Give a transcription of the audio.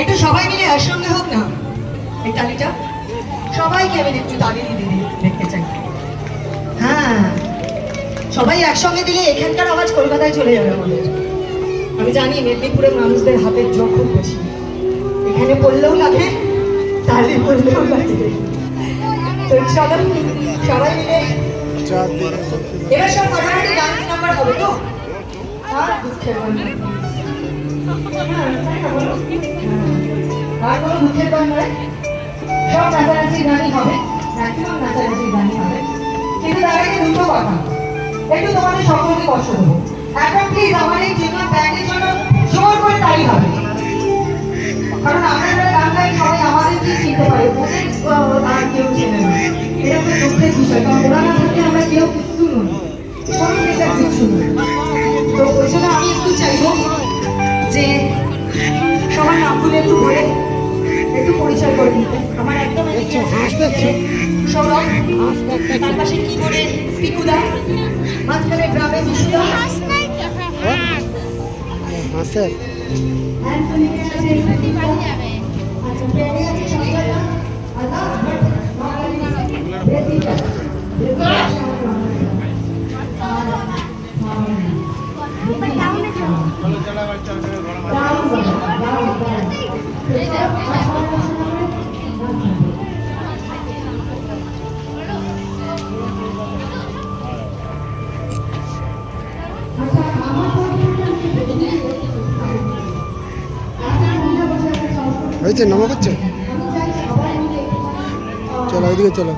একটু সবাই মিলে একসঙ্গে হোক না এই তালিটা, সবাইকে আমি একটু তালি দিয়ে দেখতে চাই। হ্যাঁ, সবাই একসঙ্গে দিলে এখানকার আওয়াজ কলকাতায় চলে যাবে আমাদের। আমি জানি মেদিনীপুরের মানুষদের হাতের জোর খুব বেশি, এখানে পড়লেও লাগে, তালি পড়লেও লাগে। তো চলো সবাই মিলে এবার সব মোটামুটি ডান্স নাম্বার হবে তো? আর দুঃখের গান, আর কোনো দুঃখের গান নয়, সব নাচানাচির গানই হবে, ম্যাক্সিমাম নাচানাচির গানই হবে। কিন্তু তার আগে দুটো কথা, একটু তোমাদের সকলকে কষ্ট দেবো। এখন প্লিজ আমার এই জন্য ব্যান্ডের জন্য জোর করে তালি হবে, কারণ আমরা যারা গান গাই সবাই আমাদেরকে চিনতে পারে, ওদের আর কেউ চেনে না। এটা একটা দুঃখের বিষয়, কারণ ওরা না থাকলে আমরা কেউ কিছু নই, কোনো সেটা কিছু নই। তো ওই জন্য আমি একটু চাইবো যে সবার নামগুলো একটু বলে একটু পরিচয় করে নিতে। আমার একদম সৌরভ, তার পাশে কি করে পিকুদা, মাঝখানে গ্রামে বিশুদা, হয়েছে নামা করছে, চলো ওইদিকে চলো।